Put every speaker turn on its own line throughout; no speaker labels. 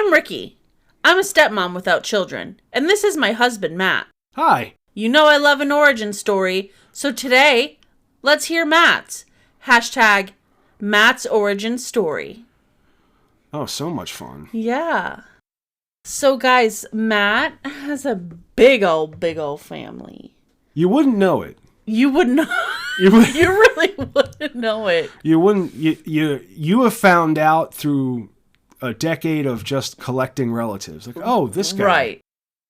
I'm Ricky. I'm a stepmom without children, and this is my husband, Matt.
Hi.
You know I love an origin story, so today, let's hear Matt's. Hashtag Matt's origin story.
Oh, so much fun.
Yeah. So guys, Matt has a big old family.
You wouldn't know it.
You would not.
You
really wouldn't know it.
You wouldn't. You have found out through a decade of just collecting relatives. Like, oh, this guy.
Right.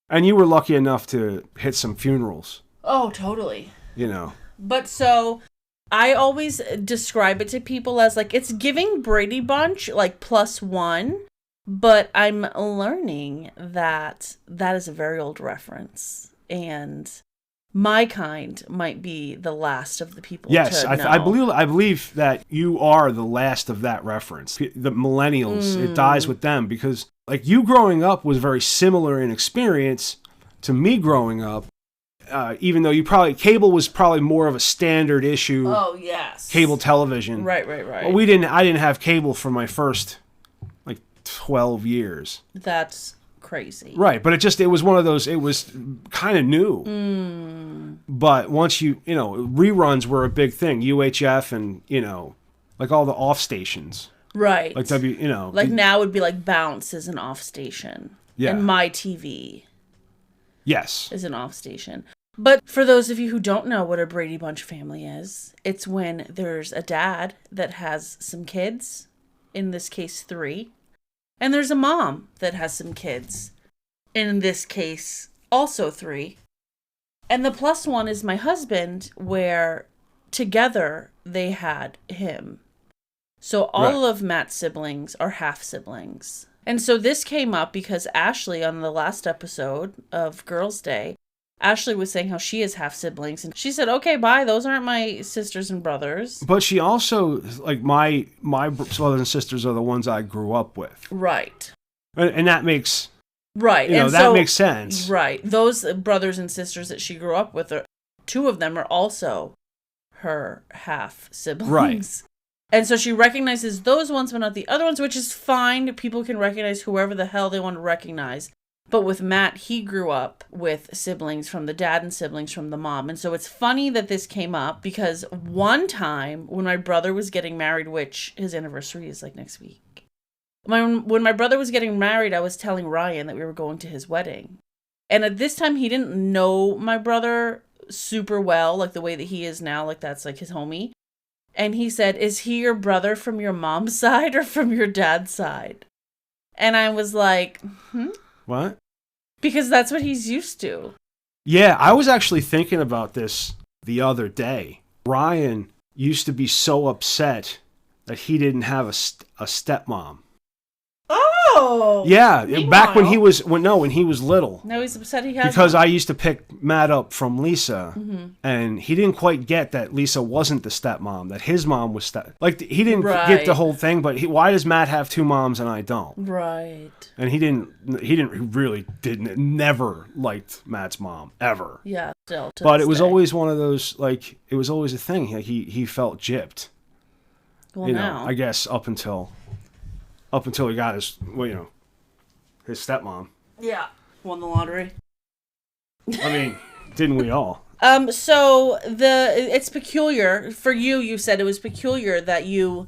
And you were lucky enough to hit some funerals.
Oh, totally.
You know.
But so, I always describe it to people as like, it's giving Brady Bunch like +1. But I'm learning that that is a very old reference. And my kind might be the last of the people
yes,
to know.
I believe that you are the last of that reference. The millennials, it dies with them because like you growing up was very similar in experience to me growing up. Even though cable was probably more of a standard issue.
Oh, yes.
Cable television.
Right.
Well, I didn't have cable for my first 12 years.
That's crazy.
Right, but it was one of those, it was kind of new. But once reruns were a big thing. UHF and, like all the off stations.
Right.
Like
Like now would be like Bounce is an off station.
Yeah.
And My TV.
Yes.
Is an off station. But for those of you who don't know what a Brady Bunch family is, it's when there's a dad that has some kids, in this case 3, and there's a mom that has some kids, in this case also 3. And the +1 is my husband, where together they had him. So all of Matt's siblings are half siblings. And so this came up because Ashley, on the last episode of Girls' Day, Ashley was saying how she has half siblings. And she said, okay, bye. Those aren't my sisters and brothers.
But she also, like, my brothers and sisters are the ones I grew up with.
Right.
And that makes...
Right.
And that makes sense.
Right. Those brothers and sisters that she grew up with, 2 of them are also her half siblings.
Right.
And so she recognizes those ones, but not the other ones, which is fine. People can recognize whoever the hell they want to recognize. But with Matt, he grew up with siblings from the dad and siblings from the mom. And so it's funny that this came up because one time when my brother was getting married, which his anniversary is like next week. When my brother was getting married, I was telling Ryan that we were going to his wedding. And at this time, he didn't know my brother super well, like the way that he is now, like that's like his homie. And he said, is he your brother from your mom's side or from your dad's side? And I was like,
What?
Because that's what he's used to.
Yeah, I was actually thinking about this the other day. Ryan used to be so upset that he didn't have a stepmom.
Oh!
Yeah,
meanwhile.
Back when he was little.
Now he's upset he has
Because
one.
I used to pick Matt up from Lisa, and he didn't quite get that Lisa wasn't the stepmom, that his mom was he didn't get the whole thing, but why does Matt have 2 moms and I don't?
Right.
And he never liked Matt's mom, ever.
Yeah, still.
But it was always one of those, like, it was always a thing. Like, he felt gypped.
Well, now.
I guess up until he got his stepmom.
Yeah. Won the lottery.
I mean, didn't we all?
So it's peculiar for you. You said it was peculiar that you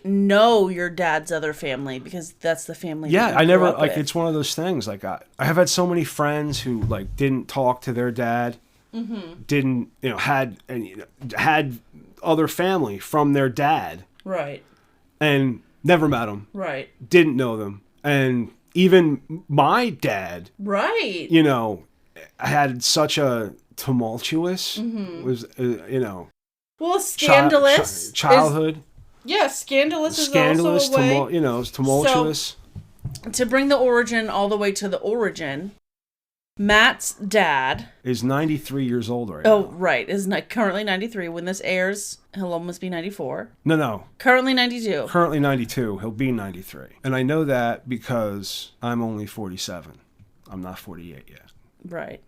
know your dad's other family because that's the family.
Yeah,
that
I
you
never
grew up with.
it's one of those things. Like I have had so many friends who didn't talk to their dad, didn't had other family from their dad,
right,
and never met them,
right,
didn't know them, and even my dad,
right,
had such a tumultuous
well, scandalous
childhood.
Scandalous is also a way.
It's tumultuous.
So, to bring the origin all the way to the origin, Matt's dad
is 93 years old right now.
Oh, right. Is currently 93. When this airs, he'll almost be 94.
No.
Currently 92.
Currently 92. He'll be 93. And I know that because I'm only 47. I'm not 48 yet.
Right.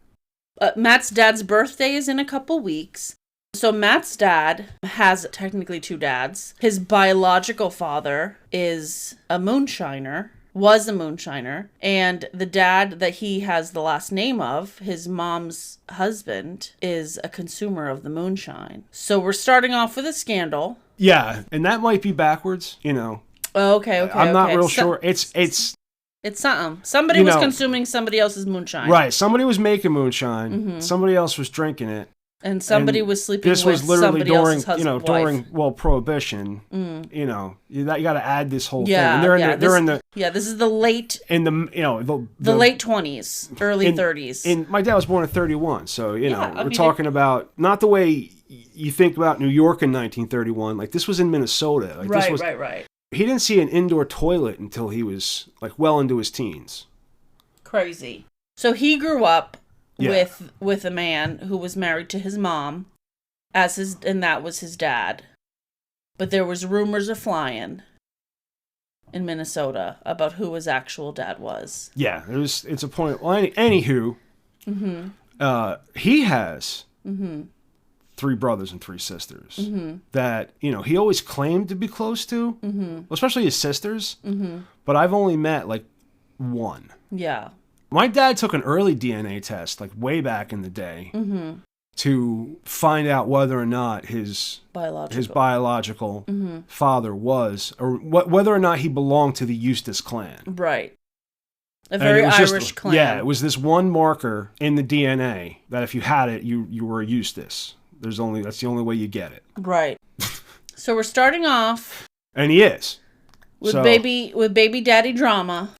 Matt's dad's birthday is in a couple weeks. So Matt's dad has technically 2 dads. His biological father is a moonshiner. was a moonshiner. And the dad that he has the last name of, his mom's husband, is a consumer of the moonshine. So we're starting off with a scandal.
Yeah, and that might be backwards, you know.
Okay.
I'm not real sure. It's
something. Somebody was consuming somebody else's moonshine.
Right. Somebody was making moonshine. Mm-hmm. Somebody else was drinking it.
And somebody was sleeping with somebody else's husband. This was literally
during Prohibition. You know, you got to add this whole thing. And this
is the late
in the
late 20s, early 30s.
And my dad was born in 31, so we're talking about not the way you think about New York in 1931. Like, this was in Minnesota. Like,
right.
He didn't see an indoor toilet until he was like well into his teens.
Crazy. So he grew up with a man who was married to his mom, and that was his dad. But there was rumors of flying in Minnesota about who his actual dad was. Yeah,
it's a point. Well, anywho, he has 3 brothers and 3 sisters that he always claimed to be close to, especially his sisters. But I've only met like 1.
Yeah.
My dad took an early DNA test, like way back in the day, to find out whether or not his biological father was, or whether or not he belonged to the Eustace clan.
Right. A very Irish clan.
Yeah, it was this one marker in the DNA that if you had it, you were a Eustace. That's the only way you get it.
Right. So we're starting off.
And he is.
With baby daddy drama.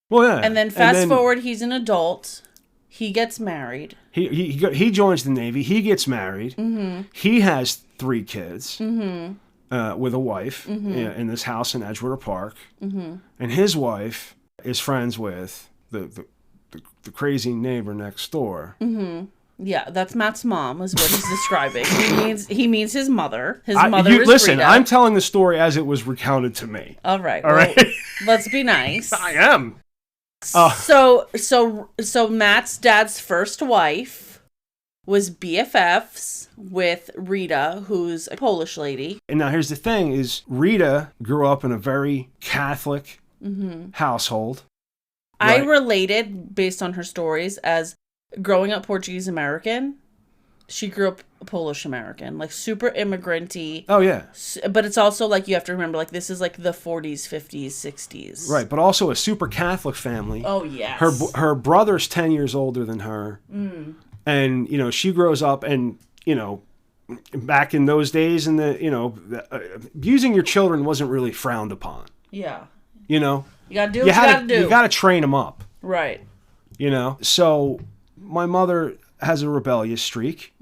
Well, yeah.
And then fast forward, he's an adult. He gets married.
He joins the Navy. He gets married. He has 3 kids with a wife in this house in Edgewater Park. And his wife is friends with the crazy neighbor next door.
Yeah, that's Matt's mom, is what he's describing. He means his mother. His mother is
listen,
Rita.
I'm telling the story as it was recounted to me.
All right. Let's be nice.
I am.
So Matt's dad's first wife was BFFs with Rita, who's a Polish lady.
And now here's the thing: is Rita grew up in a very Catholic household.
Right? I related based on her stories as growing up Portuguese American. She grew up Polish American, like super immigrant-y.
Oh, yeah.
But it's also like, you have to remember, like, this is like the 40s, 50s, 60s.
Right, but also a super Catholic family.
Oh, yes.
Her brother's 10 years older than her. And, she grows up and, back in those days, abusing your children wasn't really frowned upon.
Yeah.
You
gotta do what you gotta do.
You gotta train them up.
Right.
So my mother has a rebellious streak.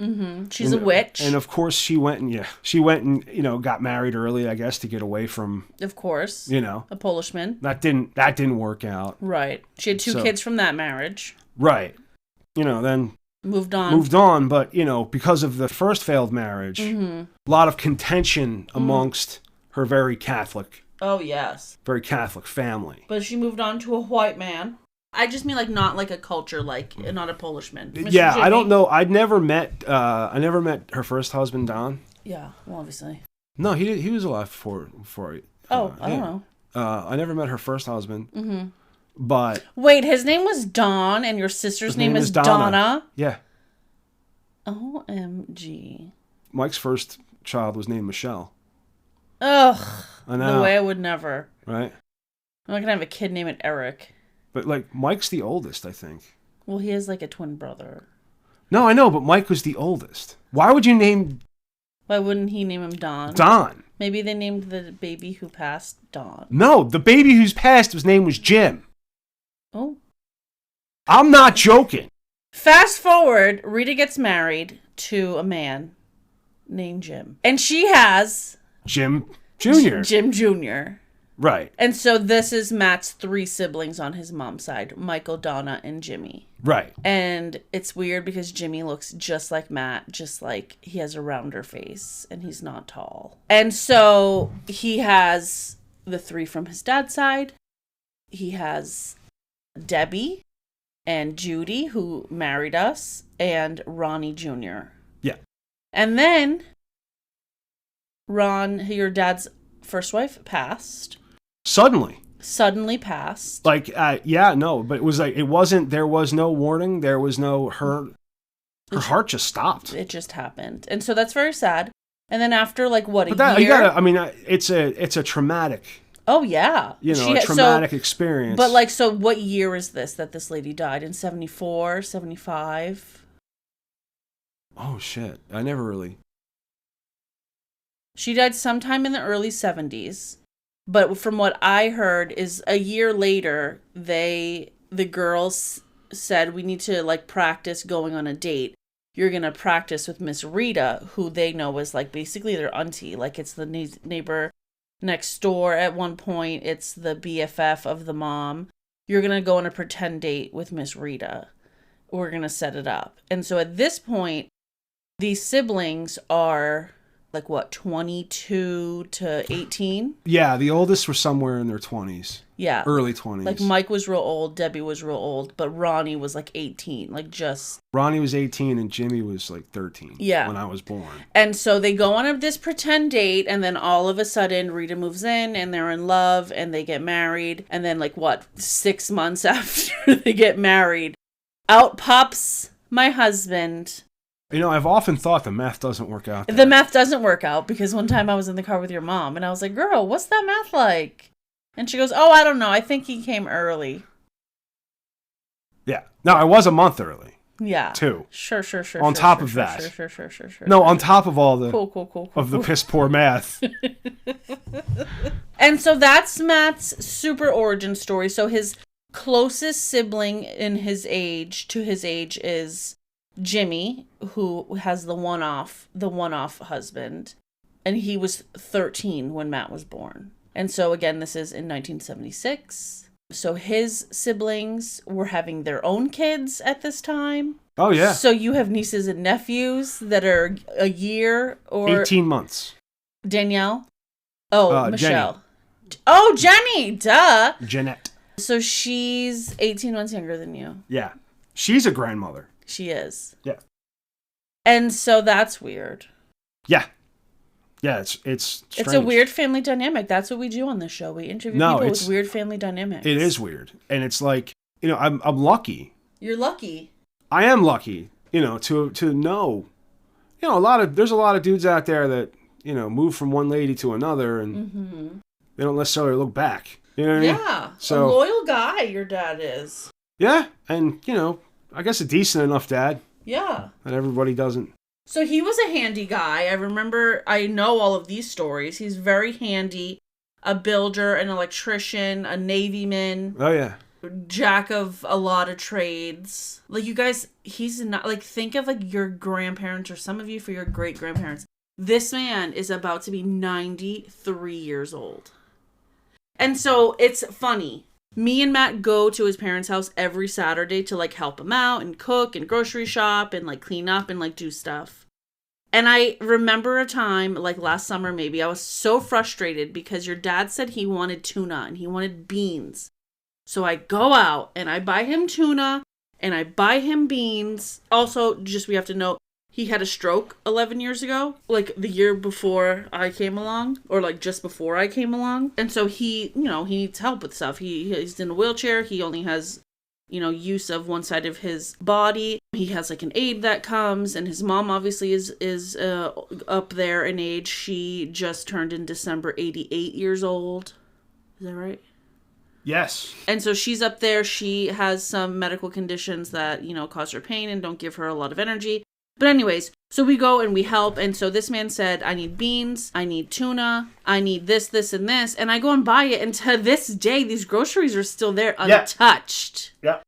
She's a witch.
And of course she went and got married early, I guess, to get away from,
of course, a Polishman.
That didn't work out.
Right. She had 2 kids from that marriage.
Right. Then moved on, but because of the first failed marriage, a lot of contention amongst her very Catholic.
Oh, yes.
Very Catholic family.
But she moved on to a white man. I just mean, like, not like a culture, like, not a Polishman.
Yeah, Jimmy. I don't know. I never met her first husband, Don.
Yeah, well, obviously.
No, he was alive before.
I don't know.
I never met her first husband. But
wait, his name was Don, and your sister's name is Donna.
Yeah.
OMG.
Mike's first child was named Michelle.
Ugh.
I know.
The way I would never.
Right.
I'm not gonna have a kid named Eric.
But, like, Mike's the oldest, I think.
Well, he has, like, a twin brother.
No, I know, but Mike was the oldest. Why would you name...
Why wouldn't he name him Don?
Don.
Maybe they named the baby who passed Don.
No, the baby who's passed, his name was Jim.
Oh.
I'm not joking.
Fast forward, Rita gets married to a man named Jim. And she has...
Jim Jr.
Jim Jr.,
right.
And so this is Matt's 3 siblings on his mom's side, Michael, Donna, and Jimmy.
Right.
And it's weird because Jimmy looks just like Matt, just like he has a rounder face and he's not tall. And so he has the 3 from his dad's side. He has Debbie and Judy, who married us, and Ronnie Jr.
Yeah.
And then Ron, your dad's first wife, passed.
Suddenly.
Suddenly passed.
Like, yeah, no, but it was like, there was no warning. There was no, her heart just stopped.
It just happened. And so that's very sad. And then after like what,
But
a year?
You gotta, I mean, it's a traumatic.
Oh yeah.
A traumatic experience.
But like, so what year is this that this lady died? In 74, 75?
Oh shit. I never really.
She died sometime in the early 70s. But from what I heard is a year later, the girls said, we need to like practice going on a date. You're going to practice with Miss Rita, who they know is like basically their auntie. Like it's the neighbor next door at one point. It's the BFF of the mom. You're going to go on a pretend date with Miss Rita. We're going to set it up. And so at this point, these siblings are like what, 22 to 18?
Yeah, the oldest were somewhere in their 20s.
Yeah.
Early 20s.
Like Mike was real old, Debbie was real old, but Ronnie was like 18, like just...
Ronnie was 18 and Jimmy was like 13 when I was born.
And so they go on this pretend date, and then all of a sudden Rita moves in and they're in love and they get married. And then like what, 6 months after they get married, out pops my husband.
You know, I've often thought the math doesn't work out.
The math doesn't work out because one time I was in the car with your mom and I was like, girl, what's that math like? And she goes, oh, I don't know. I think he came early.
Yeah. No, I was a month early.
Yeah.
Too.
Sure.
On top of that.
Sure.
No, on top of all the...
Cool.
Of the piss poor math.
And so that's Matt's super origin story. So his closest sibling in his age is Jimmy, who has the one-off husband, and he was 13 when Matt was born. And so again, this is in 1976. So his siblings were having their own kids at this time.
Oh yeah.
So you have nieces and nephews that are a year or
18 months.
Danielle. Oh, Michelle.
Jenny.
Oh, Jenny. Duh.
Jeanette.
So she's 18 months younger than you.
Yeah. She's a grandmother.
She is.
Yeah.
And so that's weird.
Yeah. Yeah, it's strange.
It's a weird family dynamic. That's what we do on this show. We interview people with weird family dynamics.
It is weird. And it's like, you know, I'm lucky.
You're lucky.
I am lucky, you know, to know. You know, there's a lot of dudes out there that, you know, move from one lady to another and they don't necessarily look back. You know what I mean?
Yeah. So, a loyal guy your dad is.
Yeah, and, you know, I guess a decent enough dad.
Yeah.
That everybody doesn't.
So he was a handy guy. I know all of these stories. He's very handy. A builder, an electrician, a navyman.
Oh, yeah.
Jack of a lot of trades. Like, you guys, he's not, like, think of, like, your grandparents or some of you for your great-grandparents. This man is about to be 93 years old. And so it's funny. Me and Matt go to his parents' house every Saturday to, like, help him out and cook and grocery shop and, like, clean up and, like, do stuff. And I remember a time, like, last summer maybe, I was so frustrated because your dad said he wanted tuna and he wanted beans. So I go out and I buy him tuna and I buy him beans. Also, just we have to note, he had a stroke 11 years ago, like the year before I came along, or like just before I came along. And so he, you know, he needs help with stuff. He's in a wheelchair. He only has, you know, use of one side of his body. He has like an aide that comes, and his mom obviously is up there in age. She just turned in December 88 years old. Is that right?
Yes.
And so she's up there. She has some medical conditions that, you know, cause her pain and don't give her a lot of energy. But anyways, so we go and we help. And so this man said, I need beans, I need tuna, I need this, this, and this. And I go and buy it. And to this day, these groceries are still there untouched.
Yeah.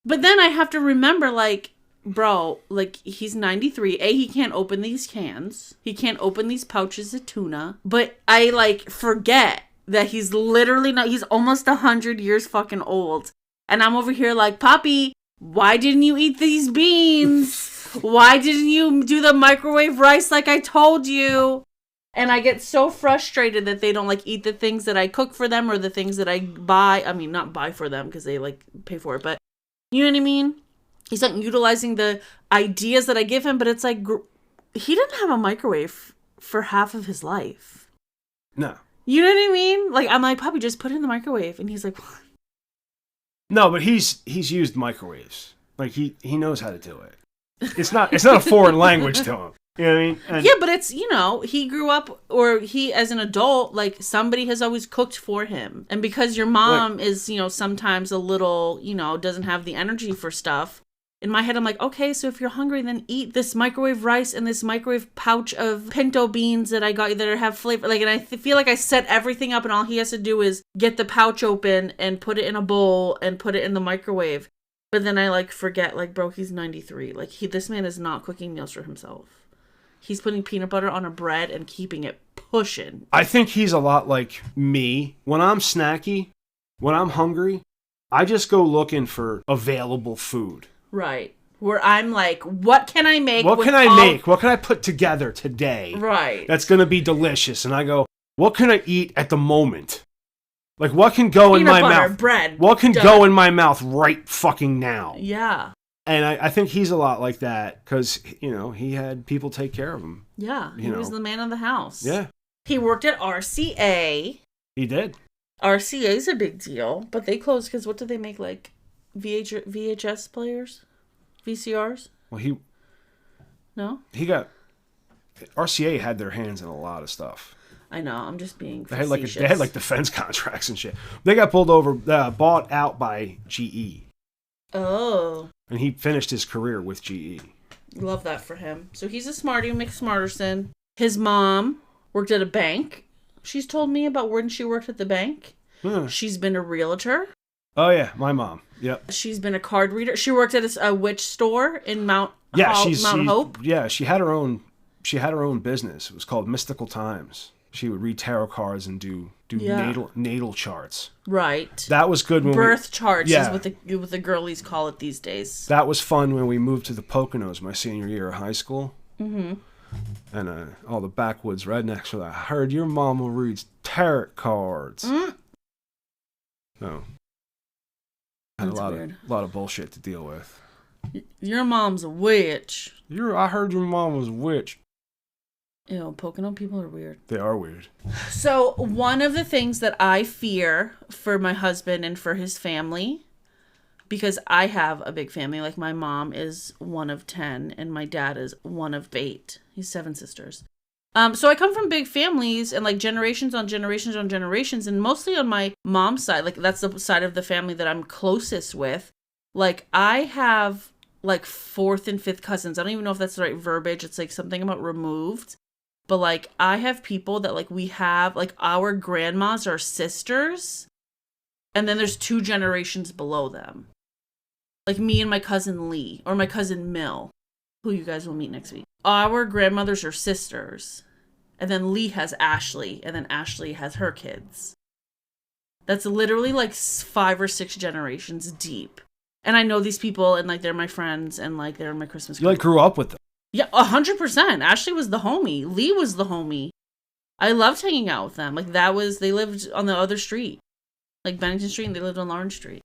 But then I have to remember, like, bro, like, he's 93. He can't open these cans. He can't open these pouches of tuna. But I, like, forget that he's literally not, he's almost 100 years fucking old. And I'm over here like, Poppy, why didn't you eat these beans? Why didn't you do the microwave rice like I told you? And I get so frustrated that they don't, like, eat the things that I cook for them or the things that I buy. I mean, not buy for them because they, like, pay for it, but you know what I mean? He's not utilizing the ideas that I give him, but it's like, he didn't have a microwave for half of his life.
No.
You know what I mean? Like, I'm like, Puppy, just put it in the microwave. And he's like, what?
No, but he's used microwaves. Like, he knows how to do it. It's not a foreign language to him. You know what I mean? And
Yeah, but it's, he grew up, or he, as an adult, like, somebody has always cooked for him. And because your mom is, sometimes a little, doesn't have the energy for stuff, in my head, I'm like, okay, so if you're hungry, then eat this microwave rice and this microwave pouch of pinto beans that I got you that have flavor. Like, and I feel like I set everything up, and all he has to do is get the pouch open and put it in a bowl and put it in the microwave. But then I, like, forget, like, bro, he's 93. Like, this man is not cooking meals for himself. He's putting peanut butter on a bread and keeping it pushing.
I think he's a lot like me. When I'm snacky, when I'm hungry, I just go looking for available food.
Right. Where I'm like, what can I make?
What can I make? What can I put together today?
Right.
That's going to be delicious. And I go, what can I eat at the moment? Like, what can go in my mouth?
Bread.
What can go in my mouth right fucking now?
Yeah.
And I think he's a lot like that because, he had people take care of him.
Yeah. He was the man of the house.
Yeah.
He worked at RCA.
He did.
RCA's a big deal, but they closed because what did they make, like VHS players? VCRs?
Well, he got... RCA had their hands in a lot of stuff.
I know. I'm just being
facetious.
They
had defense contracts and shit. They got bought out by GE.
Oh.
And he finished his career with GE.
Love that for him. So he's a smarty, McSmarterson. His mom worked at a bank. She's told me about when she worked at the bank. She's been a realtor.
Oh, yeah. My mom. Yep.
She's been a card reader. She worked at a witch store in Mount Hope.
Yeah, she had her own business. It was called Mystical Times. She would read tarot cards and do natal charts.
Right.
That was good when
birth charts is what the girlies call it these days.
That was fun when we moved to the Poconos my senior year of high school. Mm-hmm. And all the backwoods rednecks were like, I heard your mama reads tarot cards. No. Had a lot of bullshit to deal with.
Your mom's a witch.
I heard your mom was a witch.
Pocono people are weird.
They are weird.
So one of the things that I fear for my husband and for his family, because I have a big family, like my mom is one of 10 and my dad is one of 8. He's 7 sisters. So I come from big families and like generations on generations on generations, and mostly on my mom's side, like that's the side of the family that I'm closest with. Like I have like 4th and 5th cousins. I don't even know if that's the right verbiage. It's like something about removed. But, like, I have people that, like, we have, like, our grandmas are sisters. And then there's 2 generations below them. Like, me and my cousin Lee. Or my cousin Mill. Who you guys will meet next week. Our grandmothers are sisters. And then Lee has Ashley. And then Ashley has her kids. That's literally, like, 5 or 6 generations deep. And I know these people. And, like, they're my friends. And, like, they're my Christmas.
You, like, grew up with them.
Yeah, 100%. Ashley was the homie. Lee was the homie. I loved hanging out with them. Like, they lived on the other street. Like, Bennington Street, and they lived on Lawrence Street.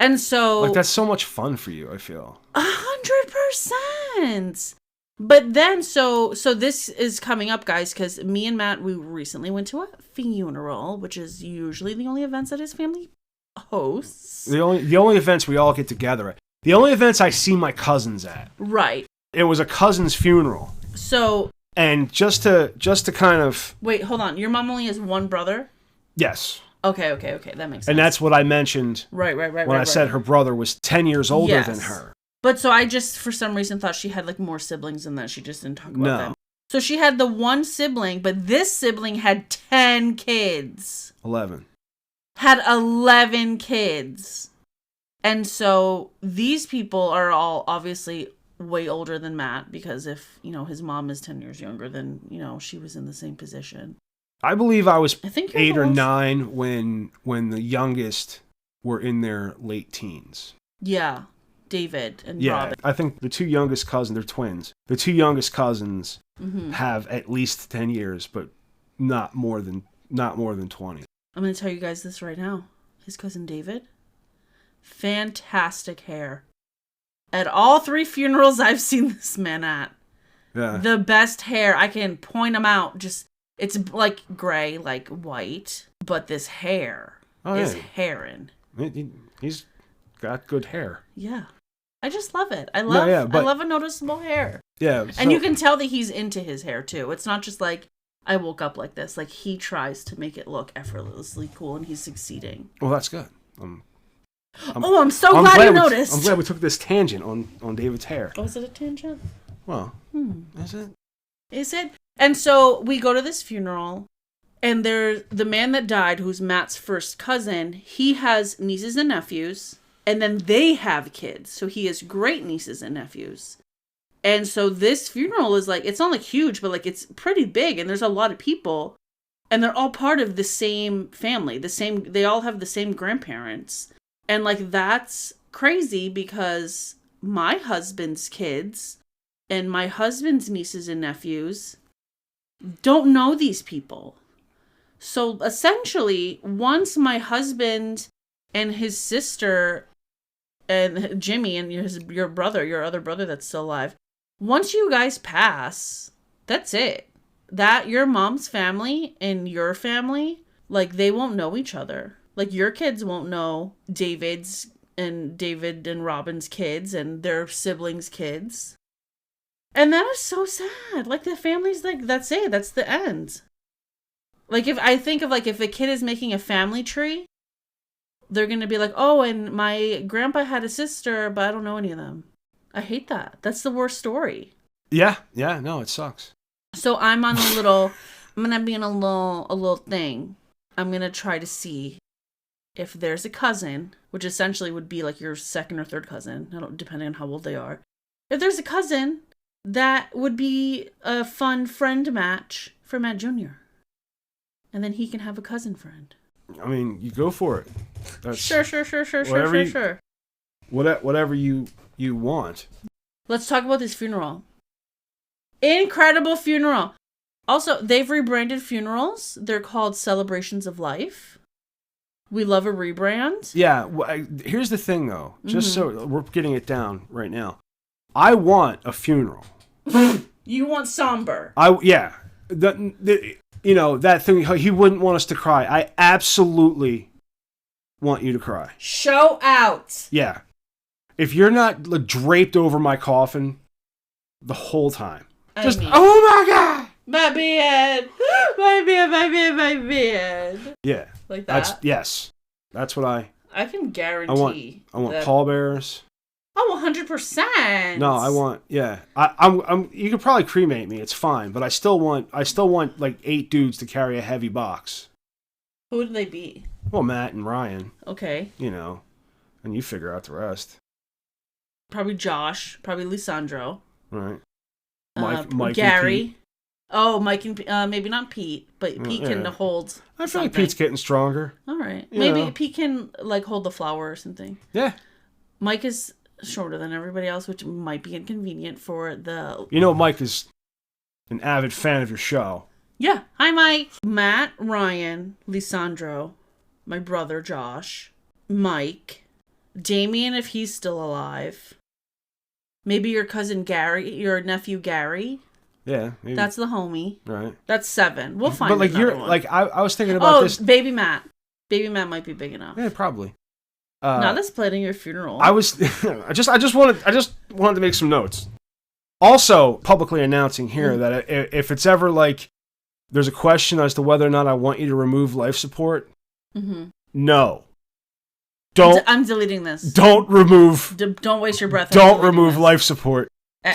And so...
Like, that's so much fun for you, I feel.
100%! But then, so this is coming up, guys, because me and Matt, we recently went to a funeral, which is usually the only events that his family hosts.
The only events we all get together at. The only events I see my cousins at.
Right.
It was a cousin's funeral.
So...
And just to kind of...
Wait, hold on. Your mom only has one brother?
Yes.
Okay. That makes sense.
And that's what I mentioned.
Right.
When I said her brother was 10 years older than her.
But so I just, for some reason, thought she had, like, more siblings than that. She just didn't talk about them. So she had the one sibling, but this sibling had 10 kids.
11.
Had 11 kids. And so these people are all obviously way older than Matt, because if, his mom is 10 years younger, then, she was in the same position.
I believe I was 8 or 9 when the youngest were in their late teens.
Yeah, David and Robin.
I think the 2 youngest cousins, they're twins. The 2 youngest cousins have at least 10 years, but not more than 20.
I'm going to tell you guys this right now. His cousin David, fantastic hair. At all 3 funerals I've seen this man at. Yeah. The best hair. I can point him out. Just It's like gray, like white, but this hair is herring.
He's got good hair.
Yeah. I just love it. I love a noticeable hair.
Yeah.
And you can tell that he's into his hair too. It's not just like, I woke up like this. Like, he tries to make it look effortlessly cool, and he's succeeding.
Well, that's good. I'm
so glad you noticed.
I'm glad we took this tangent on David's hair.
Oh, is it a tangent?
Well, is it?
Is it? And so we go to this funeral, and there's the man that died, who's Matt's first cousin. He has nieces and nephews, and then they have kids. So he has great nieces and nephews. And so this funeral is like, it's not like huge, but like it's pretty big, and there's a lot of people, and they're all part of the same family. They all have the same grandparents. And like, that's crazy because my husband's kids and my husband's nieces and nephews don't know these people. So essentially, once my husband and his sister and Jimmy and your other brother that's still alive, once you guys pass, that's it. That your mom's family and your family, like, they won't know each other. Like, your kids won't know David and Robin's kids and their siblings' kids. And that is so sad. Like, the family's like, that's it. That's the end. Like, if I think of, like, if a kid is making a family tree, they're going to be like, oh, and my grandpa had a sister, but I don't know any of them. I hate that. That's the worst story.
Yeah. No, it sucks.
So I'm going to be in a little thing. I'm going to try to see if there's a cousin, which essentially would be like your second or third cousin, depending on how old they are. If there's a cousin, that would be a fun friend match for Matt Jr. And then he can have a cousin friend.
I mean, you go for it. That's
sure.
Whatever you want.
Let's talk about this funeral. Incredible funeral. Also, they've rebranded funerals. They're called Celebrations of Life. We love a rebrand.
Yeah. Here's the thing, though. Just so we're getting it down right now. I want a funeral.
You want somber.
Yeah. That thing, he wouldn't want us to cry. I absolutely want you to cry.
Show out.
Yeah. If you're not draped over my coffin the whole time. Oh my God!
My beard! My beard!
Yeah.
Like that?
That's what
I can guarantee.
I want pallbearers.
Oh, 100%.
No, I want, yeah. I'm you could probably cremate me, it's fine, but I still want like 8 dudes to carry a heavy box.
Who would they be?
Well, Matt and Ryan.
Okay.
And you figure out the rest.
Probably Josh, probably Lisandro.
Right. Mike
Gary.
And Pete.
Oh, Mike and maybe not Pete, but Pete can hold.
I feel like Pete's getting stronger.
All right, maybe Pete can like hold the flower or something.
Yeah.
Mike is shorter than everybody else, which might be inconvenient for the.
Mike is an avid fan of your show.
Yeah. Hi, Mike. Matt, Ryan, Lisandro, my brother Josh, Mike, Damien if he's still alive. Maybe your cousin Gary, your nephew Gary.
Yeah, maybe.
That's the homie.
Right.
That's 7. We'll find.
But like
another one.
like I was thinking about this.
Baby Matt. Baby Matt might be big enough.
Yeah, probably.
Not this planning your funeral.
I just wanted to make some notes. Also, publicly announcing here that if it's ever like there's a question as to whether or not I want you to remove life support, no.
I'm deleting this.
Don't remove.
Don't waste your breath.
Don't remove life support.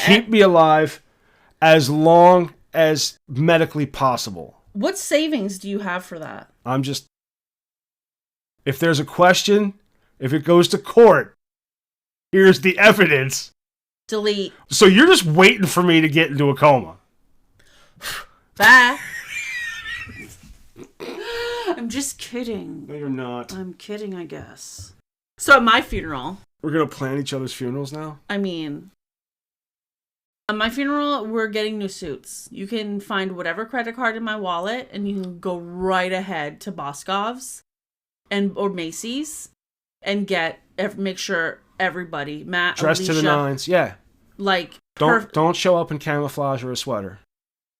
Keep me alive as long as medically possible.
What savings do you have for that?
If there's a question, if it goes to court, here's the evidence.
Delete.
So you're just waiting for me to get into a coma.
Bye. I'm just kidding.
No, you're not.
I'm kidding, I guess. So at my funeral...
We're going to plan each other's funerals now?
I mean... At my funeral, we're getting new suits. You can find whatever credit card in my wallet, and you can go right ahead to Boscov's or Macy's and make sure everybody, Matt,
dressed
Alicia,
to the nines, yeah.
Like...
Don't show up in camouflage or a sweater.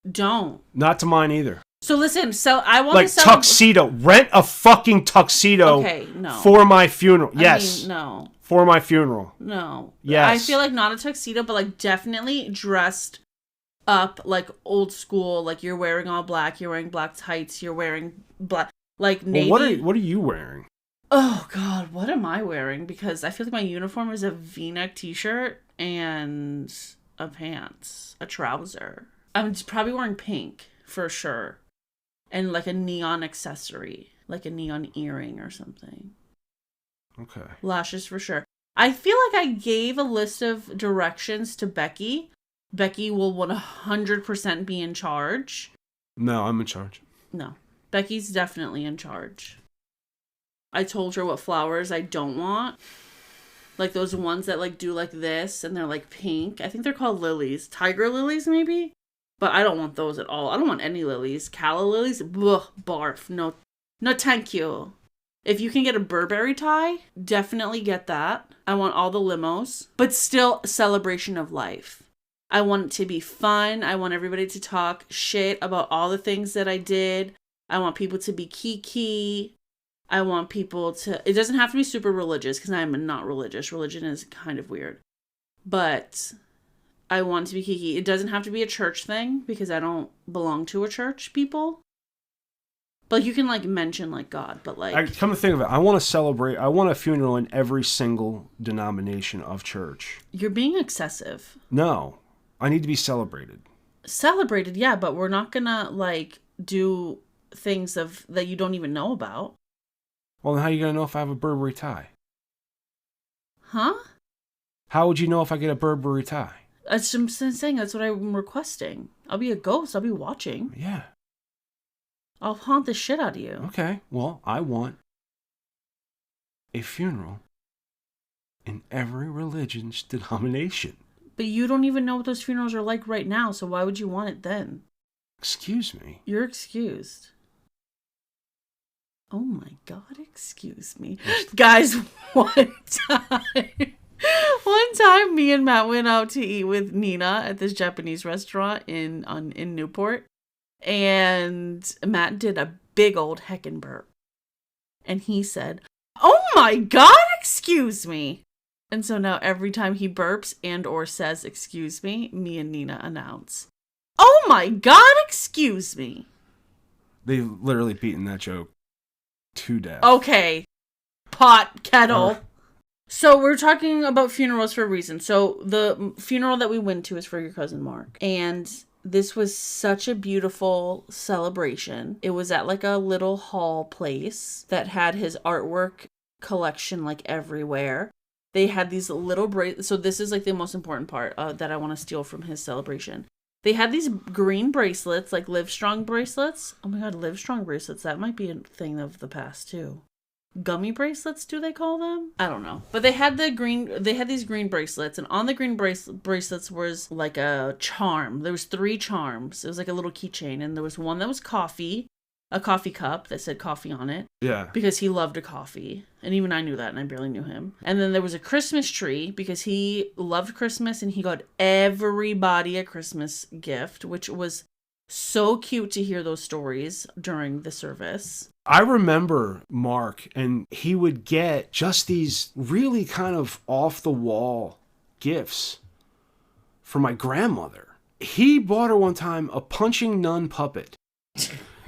Don't.
Not to mine either.
So listen, so I want
Like
to celebrate.
tuxedo. Rent a fucking tuxedo
Okay, no.
for my funeral. Yes.
I mean, no.
For my funeral.
No.
Yes.
I feel like not a tuxedo, but like definitely dressed up like old school. Like you're wearing all black, you're wearing black tights, you're wearing black, like navy.
Well, what are you wearing?
Oh God, what am I wearing? Because I feel like my uniform is a V-neck t-shirt and a pants, a trouser. I'm just probably wearing pink for sure. And like a neon accessory, like a neon earring or something.
Okay.
Lashes for sure. I feel like I gave a list of directions to Becky. Becky will 100% be in charge.
No, I'm in charge.
No, Becky's definitely in charge. I told her what flowers I don't want. Like those ones that like do like this and they're like pink. I think they're called lilies. Tiger lilies maybe? But I don't want those at all. I don't want any lilies. Calla lilies? Ugh, barf. No, thank you. If you can get a Burberry tie, definitely get that. I want all the limos. But still, celebration of life. I want it to be fun. I want everybody to talk shit about all the things that I did. I want people to be kiki. I want people to... It doesn't have to be super religious because I'm not religious. Religion is kind of weird. But... I want to be kiki. It doesn't have to be a church thing because I don't belong to a church, people. But you can like mention like God, but like...
Come to think of it, I want to celebrate, I want a funeral in every single denomination of church.
You're being excessive.
No, I need to be celebrated.
Celebrated, yeah, but we're not gonna like do things that you don't even know about.
Well, then how are you going to know if I have a Burberry tie?
Huh?
How would you know if I get a Burberry tie?
I'm saying that's what I'm requesting. I'll be a ghost. I'll be watching.
Yeah.
I'll haunt the shit out of you.
Okay. Well, I want a funeral in every religion's denomination.
But you don't even know what those funerals are like right now, so why would you want it then?
Excuse me.
You're excused. Oh my God, excuse me. Guys, one time me and Matt went out to eat with Nina at this Japanese restaurant in Newport. And Matt did a big old heckin' burp. And he said, "Oh my God, excuse me." And so now every time he burps and or says, "Excuse me," me and Nina announce, "Oh my God, excuse me."
They've literally beaten that joke to death.
Okay. Pot, kettle. So we're talking about funerals for a reason. So the funeral that we went to is for your cousin Mark. And this was such a beautiful celebration. It was at like a little hall place that had his artwork collection like everywhere. They had these little so this is like the most important part that I want to steal from his celebration. They had these green bracelets, like Livestrong bracelets. Oh my God, Livestrong bracelets. That might be a thing of the past too. Gummy bracelets, do they call them? I don't know. But they had these green bracelets, and on the green bracelets was like a charm. There was 3 charms. It was like a little keychain, and there was one that was coffee, a coffee cup that said coffee on it.
Yeah.
Because he loved a coffee. And even I knew that, and I barely knew him. And then there was a Christmas tree because he loved Christmas, and he got everybody a Christmas gift, which was so cute to hear those stories during the service.
I remember Mark, and he would get just these really kind of off-the-wall gifts for my grandmother. He bought her one time a punching nun puppet.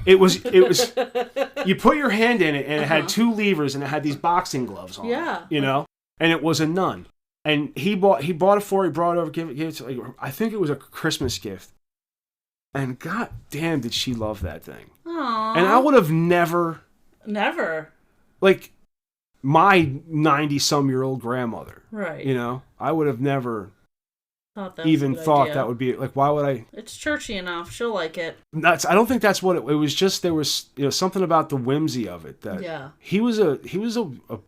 It was you put your hand in it, and it had 2 levers, and it had these boxing gloves on it, you know? And it was a nun. And he bought it for her, he brought it over, gave it to, like, I think it was a Christmas gift. And god damn did she love that thing.
Aww.
And I would have never, like, my 90-some-year-old grandmother,
right?
You know, I would have never
thought
that would be, like, why would I?
It's churchy enough. She'll like it.
I don't think that's what it was. Just there was, you know, something about the whimsy of it that he was a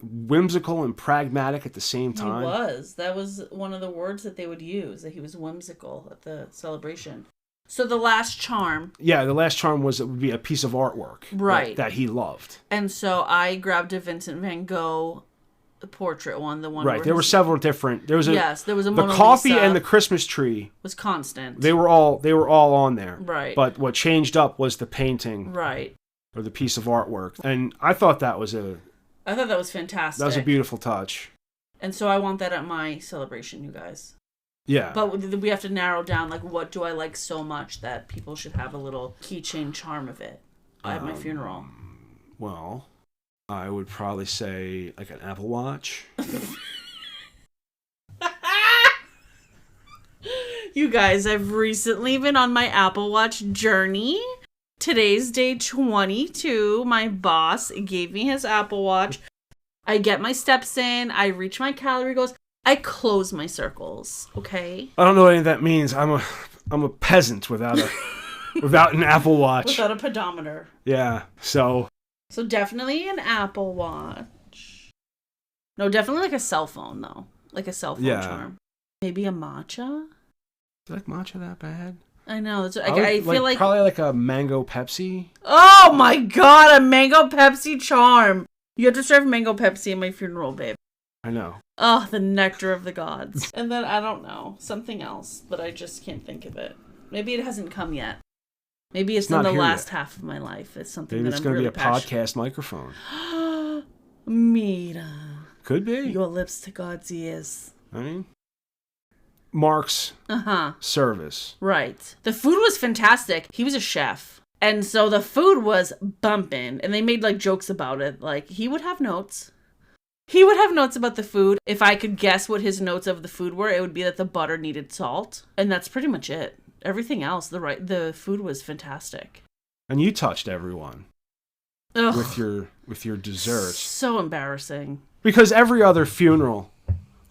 whimsical and pragmatic at the same time.
He was. That was one of the words that they would use, that he was whimsical at the celebration. So the last charm. Yeah,
the last charm it would be a piece of artwork.
Right.
That he loved.
And so I grabbed a Vincent van Gogh The portrait one, the one.
Right. There were several different. There was
there was a
the
Mona
coffee
Lisa
and the Christmas tree
was constant.
They were all on there.
Right.
But what changed up was the painting.
Right.
Or the piece of artwork. And I thought that was
fantastic.
That was a beautiful touch.
And so I want that at my celebration, you guys.
Yeah.
But we have to narrow down, like, what do I like so much that people should have a little keychain charm of it at my funeral?
Well, I would probably say, like, an Apple Watch.
You guys, I've recently been on my Apple Watch journey. Today's day 22. My boss gave me his Apple Watch. I get my steps in. I reach my calorie goals. I close my circles. Okay?
I don't know what any of that means. I'm a peasant without an Apple Watch.
Without a pedometer.
Yeah. So
definitely an Apple Watch. No, definitely like a cell phone, though. Like a cell phone charm. Maybe a matcha?
Do you like matcha that bad?
I know. I feel like...
Probably like a mango Pepsi.
Oh my god, a mango Pepsi charm. You have to serve mango Pepsi at my funeral, babe.
I know.
Oh, the nectar of the gods. And then, I don't know, something else, but I just can't think of it. Maybe it hasn't come yet. Maybe it's in the last half of my life. It's something
Maybe
that
it's
I'm
going
really
to be a podcast microphone.
Mira.
Could be.
Your lips to God's ears.
I mean, Mark's service.
Right. The food was fantastic. He was a chef. And so the food was bumping. And they made like jokes about it. Like, he would have notes. He would have notes about the food. If I could guess what his notes of the food were, it would be that the butter needed salt. And that's pretty much it. Everything else, the food was fantastic.
And you touched everyone.
Ugh.
with your dessert.
So embarrassing.
Because every other funeral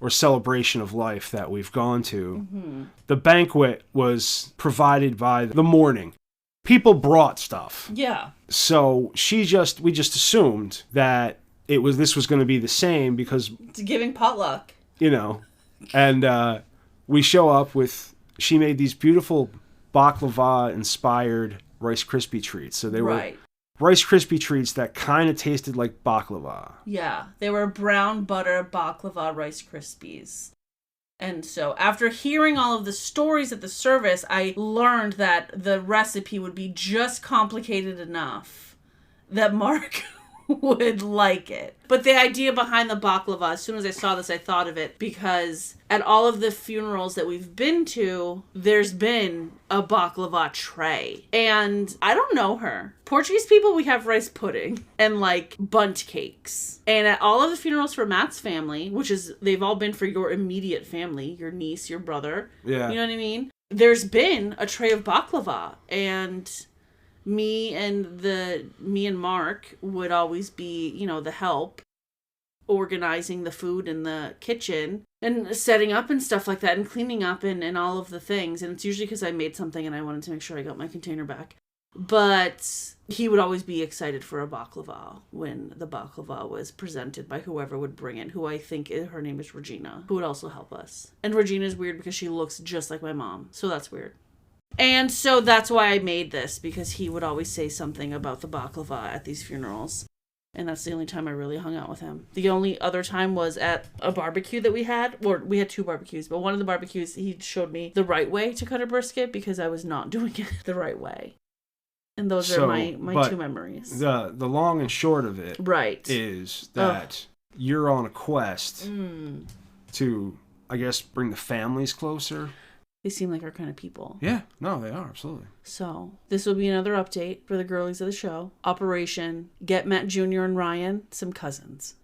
or celebration of life that we've gone to, the banquet was provided by the morning. People brought stuff.
Yeah.
So we just assumed that this was going to be the same because
it's giving potluck.
You know. And we show up with, she made these beautiful baklava inspired Rice Krispie treats. So they were Rice Krispie treats that kind of tasted like baklava.
Yeah, they were brown butter baklava Rice Krispies. And so after hearing all of the stories at the service, I learned that the recipe would be just complicated enough that Mark would like it. But the idea behind the baklava, as soon as I saw this, I thought of it because at all of the funerals that we've been to, there's been a baklava tray. And I don't know her. Portuguese people, we have rice pudding and like bundt cakes. And at all of the funerals for Matt's family, which is, they've all been for your immediate family, your niece, your brother. Yeah. You know what I mean? There's been a tray of baklava, and me and Mark would always be, you know, the help, organizing the food in the kitchen and setting up and stuff like that and cleaning up and all of the things. And it's usually because I made something and I wanted to make sure I got my container back. But he would always be excited for a baklava when the baklava was presented by whoever would bring it, who I think her name is Regina, who would also help us. And Regina is weird because she looks just like my mom. So that's weird. And so that's why I made this, because he would always say something about the baklava at these funerals. And that's the only time I really hung out with him. The only other time was at a barbecue that we had. Or we had two barbecues, but one of the barbecues, he showed me the right way to cut a brisket because I was not doing it the right way. And those are my two memories.
The long and short of it is that you're on a quest to, I guess, bring the families closer.
They seem like our kind of people.
Yeah, no, they are, absolutely.
So, this will be another update for the girlies of the show. Operation Get Matt Jr. and Ryan some cousins.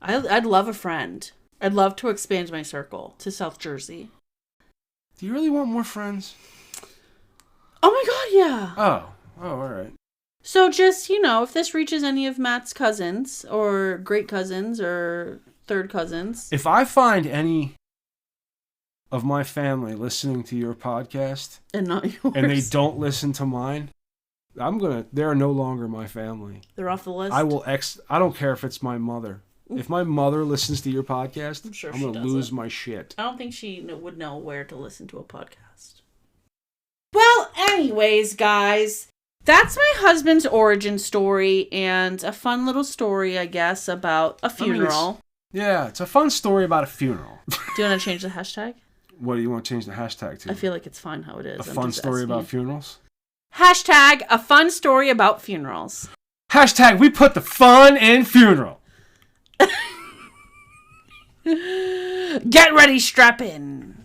I'd love a friend. I'd love to expand my circle to South Jersey.
Do you really want more friends?
Oh my god, yeah.
Oh, all right.
So just, you know, if this reaches any of Matt's cousins or great cousins or third cousins.
If I find any of my family listening to your podcast
and not yours,
and they don't listen to mine, they're no longer my family.
They're off the list.
I don't care if it's my mother. If my mother listens to your podcast, I'm going to lose my shit.
I don't think she would know where to listen to a podcast. Well, anyways, guys, that's my husband's origin story and a fun little story, I guess, about a funeral.
Yeah, it's a fun story about a funeral.
Do you want to change the hashtag?
What do you want to change the hashtag to?
I feel like it's fine how it is.
A fun story about funerals?
Hashtag a fun story about funerals.
Hashtag we put the fun in funeral.
Get ready, strap in.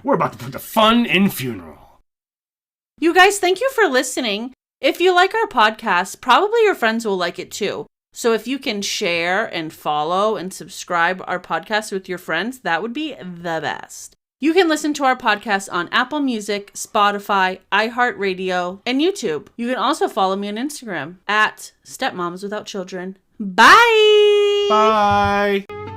We're about to put the fun in funeral.
You guys, thank you for listening. If you like our podcast, probably your friends will like it too. So if you can share and follow and subscribe our podcast with your friends, that would be the best. You can listen to our podcast on Apple Music, Spotify, iHeartRadio, and YouTube. You can also follow me on Instagram at Stepmoms Without Children. Bye!
Bye!